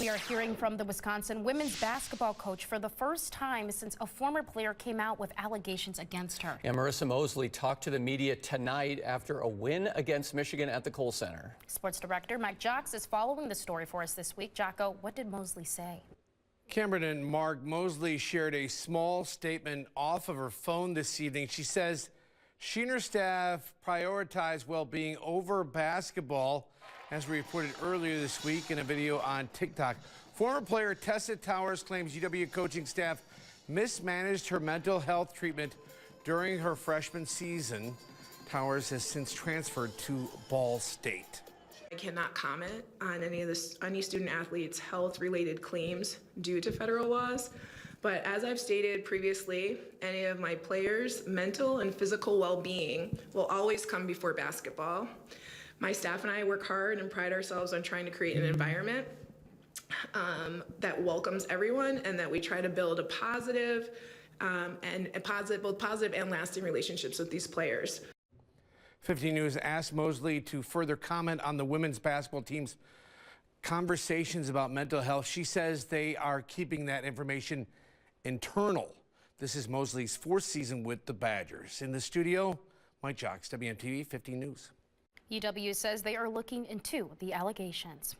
We are hearing from the Wisconsin women's basketball coach for the first time since a former player came out with allegations against her. And Marisa Moseley talked to the media tonight after a win against Michigan at the Kohl Center. Sports director Mike Jocks is following the story for us this week. Jocko, what did Moseley say? Cameron and Mark, Moseley shared a small statement off of her phone this evening. She says she and her staff prioritize well-being over basketball, as we reported earlier this week in a video on TikTok. Former player Tessa Towers claims UW coaching staff mismanaged her mental health treatment during her freshman season. Towers has since transferred to Ball State. I cannot comment on any student athlete's health-related claims due to federal laws. But as I've stated previously, any of my players' mental and physical well-being will always come before basketball. My staff and I work hard and pride ourselves on trying to create an environment that welcomes everyone, and that we try to build a positive both positive and lasting relationships with these players. 15 News asked Moseley to further comment on the women's basketball team's conversations about mental health. She says they are keeping that information internal. This is Moseley's fourth season with the Badgers. In the studio, Mike Jocks, WMTV 15 News. UW says they are looking into the allegations.